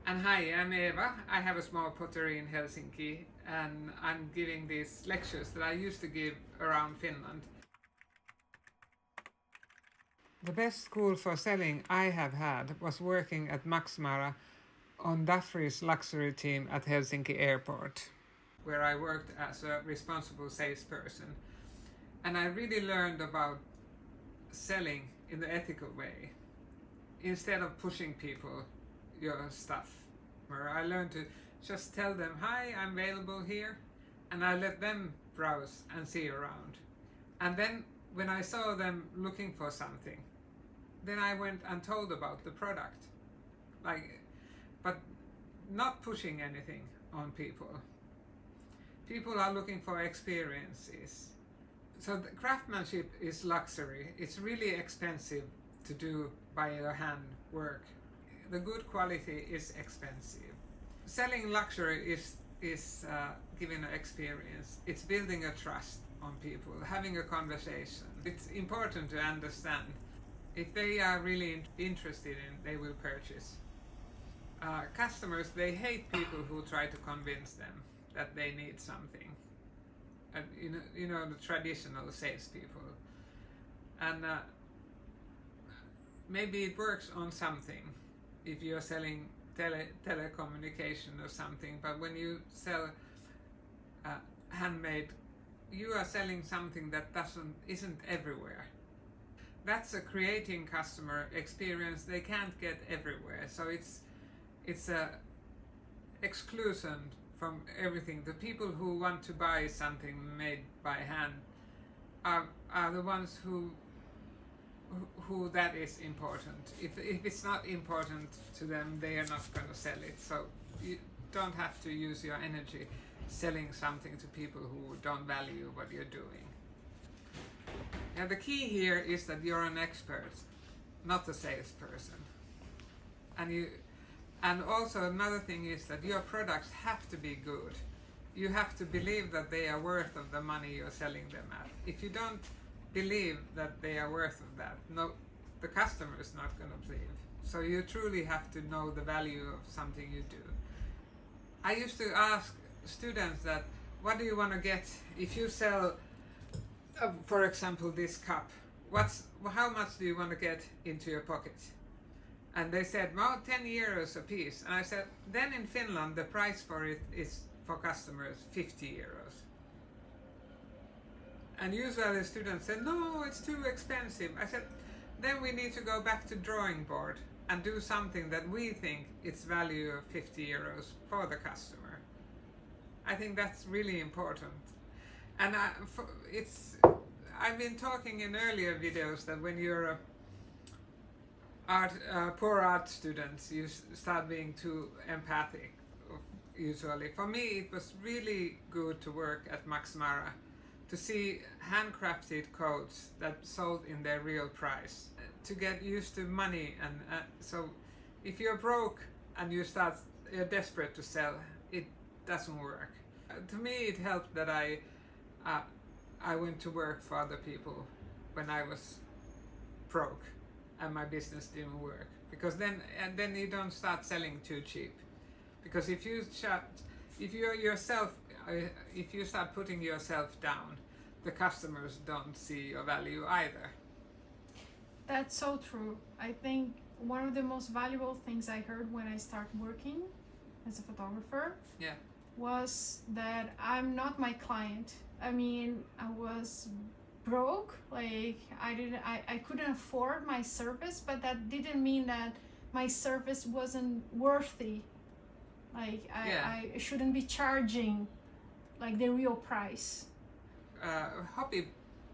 And hi, I'm Eva. I have a small pottery in Helsinki and I'm giving these lectures that I used to give around Finland. The best school for selling I have had was working at Max Mara on Dufry's luxury team at Helsinki Airport, where I worked as a responsible salesperson. And I really learned about selling in the ethical way instead of pushing people your stuff. Where I learned to just tell them, hi, I'm available here, and I let them browse and see around. And then when I saw them looking for something, then I went and told about the product. But not pushing anything on people. People are looking for experiences. So the craftsmanship is luxury. It's really expensive to do by your hand work. The good quality is expensive. Selling luxury is giving an experience. It's building a trust on people, having a conversation. It's important to understand. If they are really interested in, they will purchase. Customers, they hate people who try to convince them that they need something. And you know the traditional salespeople. And maybe it works on something if you're selling telecommunication or something, but when you sell handmade, you are selling something that isn't everywhere. That's a creating customer experience they can't get everywhere. So it's a exclusion from everything. The people who want to buy something made by hand are the ones who that is important. If it's not important to them, they are not going to sell it. So you don't have to use your energy selling something to people who don't value what you're doing. Yeah, the key here is that you're an expert, not a salesperson. And also another thing is that your products have to be good. You have to believe that they are worth of the money you're selling them at. If you don't believe that they are worth of that, no, the customer is not going to believe. So you truly have to know the value of something you do. I used to ask students that, what do you want to get if you sell, for example, this cup? How much do you want to get into your pocket? And they said, well, 10 euros a piece. And I said, then in Finland the price for it is for customers 50 euros. And usually students said, no, it's too expensive. I said, then we need to go back to drawing board and do something that we think it's value of 50 euros for the customer. I think that's really important. And I've been talking in earlier videos that when you're poor art students, you start being too empathic, usually. For me, it was really good to work at Max Mara, to see handcrafted coats that sold in their real price, to get used to money. And so if you're broke and you're desperate to sell, it doesn't work. To me, it helped that I went to work for other people when I was broke and my business didn't work, because then you don't start selling too cheap. Because if you start putting yourself down, the customers don't see your value either. That's so true. I think one of the most valuable things I heard when I started working as a photographer was that I'm not my client. I mean, I was broke, like I couldn't afford my service, but that didn't mean that my service wasn't worthy. Like I shouldn't be charging like the real price. Hobby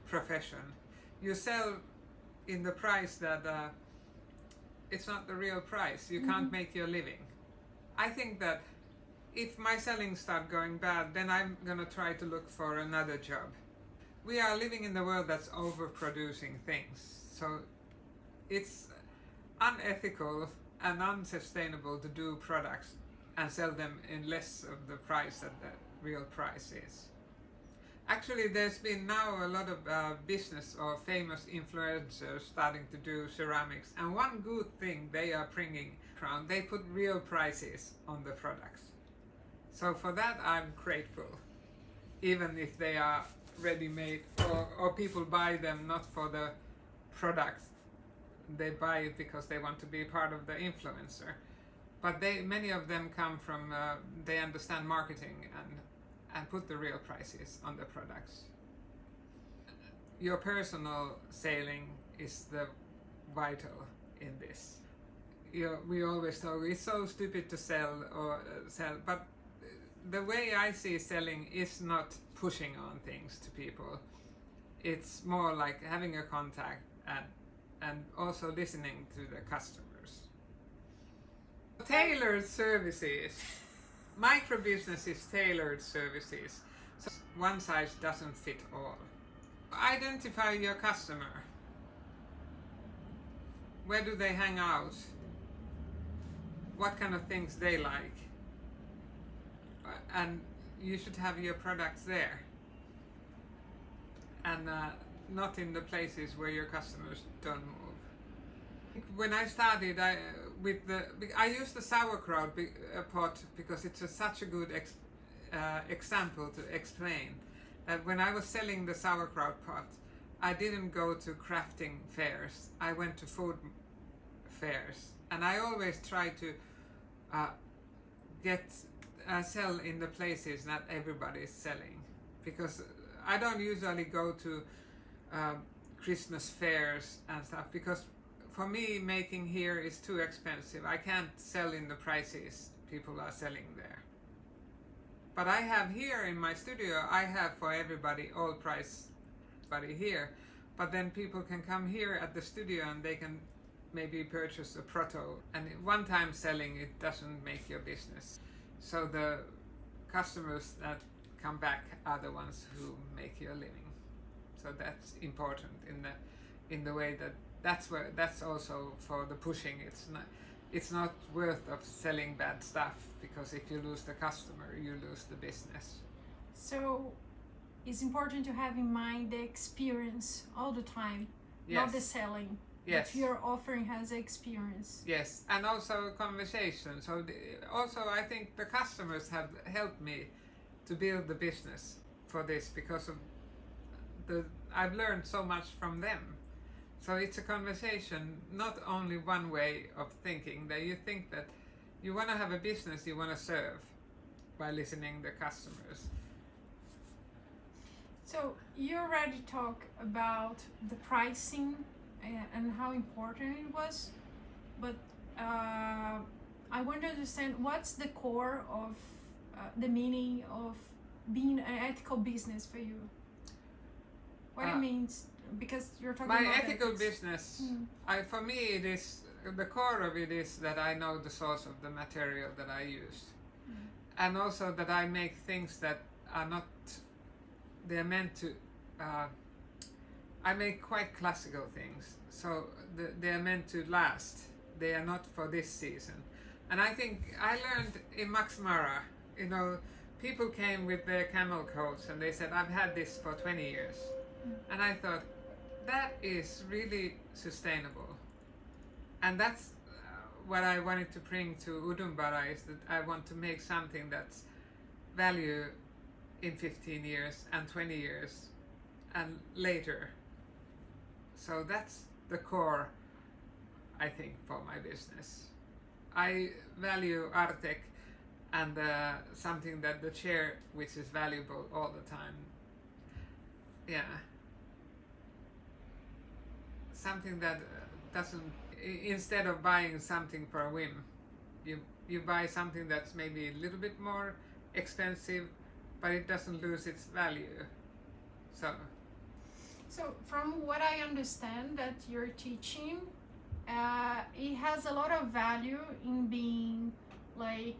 profession, you sell in the price that it's not the real price. You can't make your living. I think that if my selling start going bad, then I'm gonna try to look for another job. We are living in the world that's overproducing things, so it's unethical and unsustainable to do products and sell them in less of the price that the real price is. Actually, there's been now a lot of business or famous influencers starting to do ceramics, and one good thing they are bringing around, they put real prices on the products. So for that I'm grateful, even if they are ready-made, or people buy them not for the products, they buy it because they want to be part of the influencer. But many of them come from, they understand marketing and put the real prices on the products. Your personal selling is the vital in this. We always talk, it's so stupid to sell, but the way I see selling is not pushing on things to people. It's more like having a contact and also listening to the customers. Tailored services. Micro business is tailored services. So one size doesn't fit all. Identify your customer. Where do they hang out? What kind of things they like? And you should have your products there. And not in the places where your customers don't move. When I started, I used the sauerkraut pot because it's such a good example to explain that when I was selling the sauerkraut pot, I didn't go to crafting fairs. I went to food fairs, and I always try to sell in the places that everybody is selling, because I don't usually go to Christmas fairs and stuff, because for me making here is too expensive. I can't sell in the prices people are selling there. But I have here in my studio, I have for everybody all price here, but then people can come here at the studio and they can maybe purchase a proto, and one time selling it doesn't make your business. So the customers that come back are the ones who make your living. So that's important in the way that's also for the pushing. It's not worth of selling bad stuff, because if you lose the customer, you lose the business. So it's important to have in mind the experience all the time, yes. Not the selling. Yes. If your offering has experience. Yes, and also conversation. So also I think the customers have helped me to build the business for this, because of I've learned so much from them. So it's a conversation, not only one way of thinking, that you think that you want to have a business you want to serve by listening to customers. So you already talked about the pricing and how important it was, but I want to understand what's the core of the meaning of being an ethical business for you. What it means, because you're talking about my ethical ethics. business. For me, it is the core of it is that I know the source of the material that I use, and also that I make things that are not. They're meant to. I make quite classical things, so they are meant to last. They are not for this season. And I think I learned in Max Mara, people came with their camel coats and they said, I've had this for 20 years. And I thought, that is really sustainable. And that's what I wanted to bring to Udumbara, is that I want to make something that's value in 15 years and 20 years and later. So that's the core, I think, for my business. I value Artec and something that the chair, which is valuable all the time. Yeah. Something that doesn't, instead of buying something for a whim, you buy something that's maybe a little bit more expensive, but it doesn't lose its value. So from what I understand that you're teaching, it has a lot of value in being like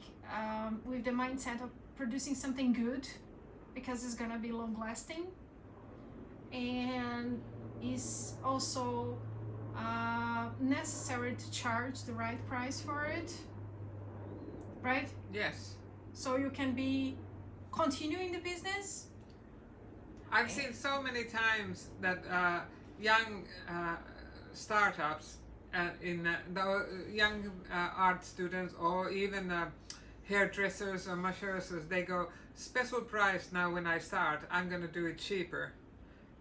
with the mindset of producing something good, because it's gonna be long lasting, and is also necessary to charge the right price for it, right? Yes. So you can be continuing the business I've seen so many times that young startups in the young art students or even hairdressers or masseuses, they go, special price now when I start, I'm going to do it cheaper.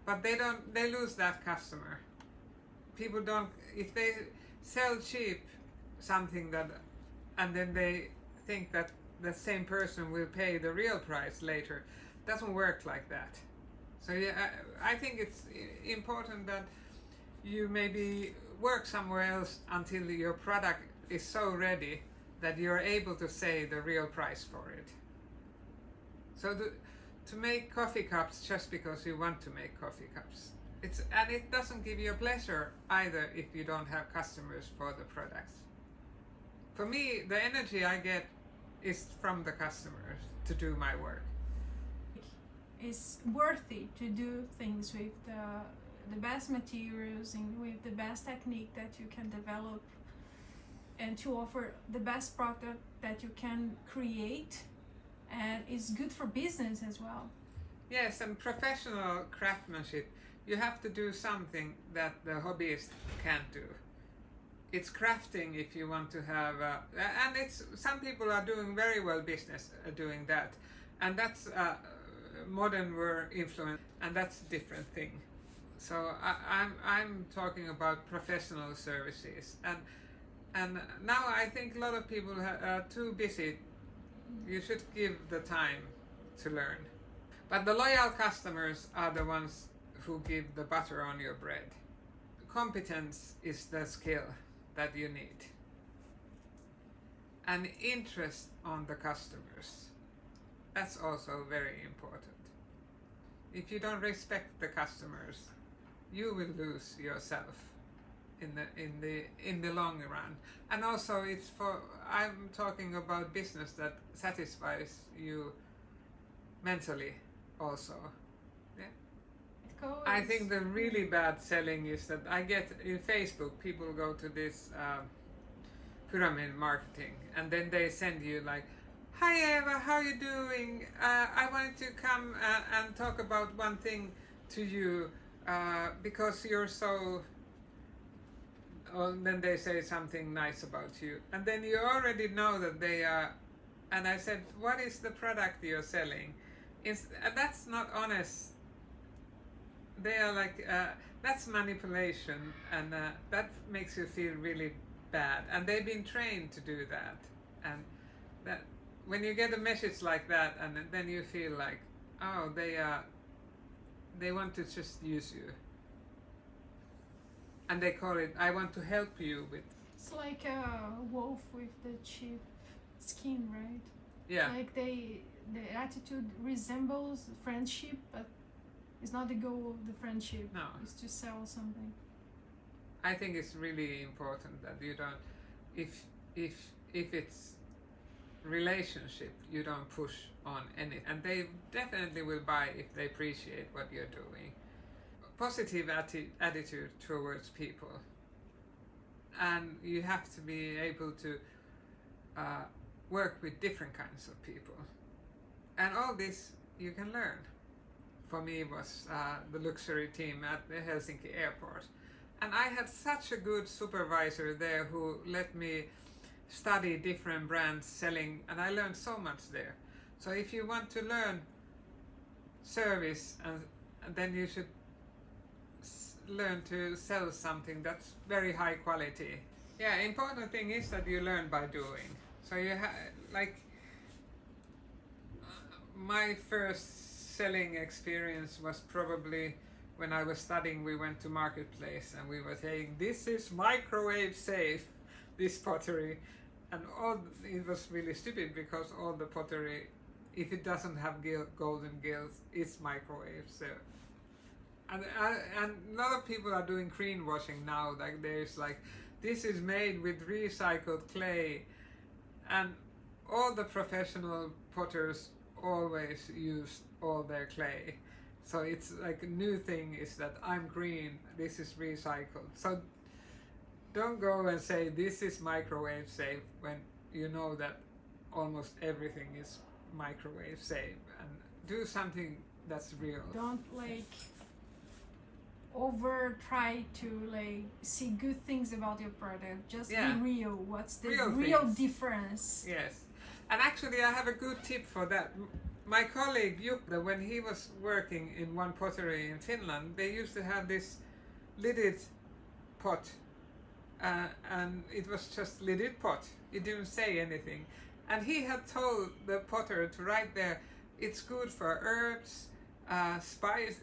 But they lose that customer. People don't, if they sell cheap something that, and then they think that the same person will pay the real price later, doesn't work like that. So yeah, I think it's important that you maybe work somewhere else until your product is so ready that you're able to say the real price for it. So to make coffee cups just because you want to make coffee cups, and it doesn't give you a pleasure either if you don't have customers for the products. For me, the energy I get is from the customers to do my work. It's worthy to do things with the best materials and with the best technique that you can develop, and to offer the best product that you can create, and it's good for business as well. Yes, and professional craftsmanship, you have to do something that the hobbyist can't do. It's crafting if you want to have, and it's some people are doing very well business doing that, and that's modern world influence, and that's a different thing. So I'm talking about professional services, and now I think a lot of people are too busy. You should give the time to learn. But the loyal customers are the ones who give the butter on your bread. Competence is the skill that you need. And interest on the customers. That's also very important. If you don't respect the customers, you will lose yourself in the long run. And also I'm talking about business that satisfies you mentally also. Yeah. I think the really bad selling is that I get in Facebook, people go to this pyramid marketing, and then they send you like, "Hi Eva, how are you doing? I wanted to come and talk about one thing to you because you're so..." And then they say something nice about you, and then you already know that they are. And I said, "What is the product you're selling?" That's not honest. They are like, that's manipulation, and that makes you feel really bad. And they've been trained to do that, and that when you get a message like that, and then you feel like, oh, they want to just use you. And they call it, I want to help you with. It's like a wolf with the cheap skin, right? Yeah. Like the attitude resembles friendship, but it's not the goal of the friendship. No. It's to sell something. I think it's really important that you don't, if it's relationship, you don't push on anything. And they definitely will buy if they appreciate what you're doing. Positive attitude towards people, and you have to be able to work with different kinds of people, and all this you can learn. For me, it was the luxury team at the Helsinki airport, and I had such a good supervisor there who let me study different brands selling, and I learned so much there. So if you want to learn service, and then you should learn to sell something that's very high quality. Yeah, important thing is that you learn by doing. So you like my first selling experience was probably when I was studying. We went to marketplace and we were saying, "This is microwave safe, this pottery," and it was really stupid because all the pottery, if it doesn't have golden gills, it's microwave safe. And a lot of people are doing greenwashing now. Like there's like, this is made with recycled clay, and all the professional potters always use all their clay. So it's like a new thing is that I'm green, this is recycled. So don't go and say this is microwave safe when you know that almost everything is microwave safe, and do something That's real. Don't like over try to like see good things about your product. Just be real. What's the real difference? Yes. And actually I have a good tip for that. My colleague Jukka, when he was working in one pottery in Finland, they used to have this lidded pot, and it was just lidded pot. It didn't say anything. And he had told the potter to write there, it's good for herbs, spices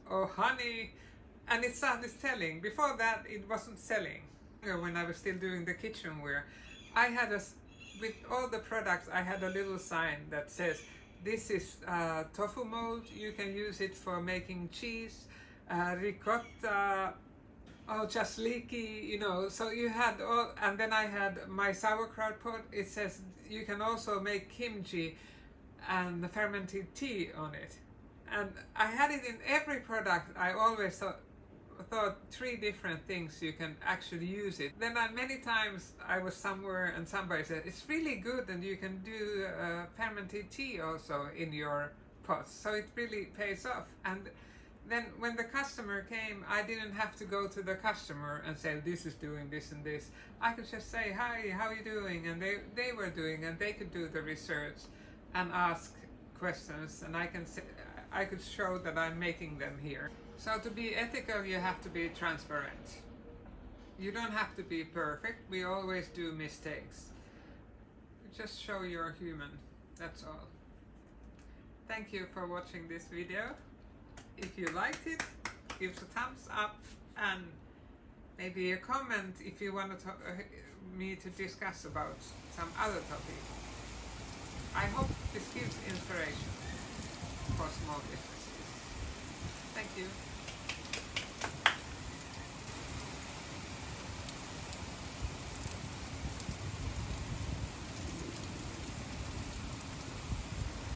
or honey, and it started selling. Before that it wasn't selling. When I was still doing the kitchenware, I had with all the products I had a little sign that says, this is tofu mold, you can use it for making cheese, ricotta, just leaky, you know. So you had all, and then I had my sauerkraut pot, it says you can also make kimchi and the fermented tea on it. And I had it in every product. I always thought 3 different things you can actually use it. Then many times I was somewhere and somebody said, it's really good and you can do fermented tea also in your pots. So it really pays off. And then when the customer came, I didn't have to go to the customer and say, this is doing this and this. I could just say, hi, how are you doing? And they were doing, and they could do the research and ask questions, and I could show that I'm making them here. So to be ethical, you have to be transparent. You don't have to be perfect. We always do mistakes. Just show you're human. That's all. Thank you for watching this video. If you liked it, give us a thumbs up and maybe a comment if you want me to discuss about some other topic. I hope this gives inspiration for small businesses. Thank you.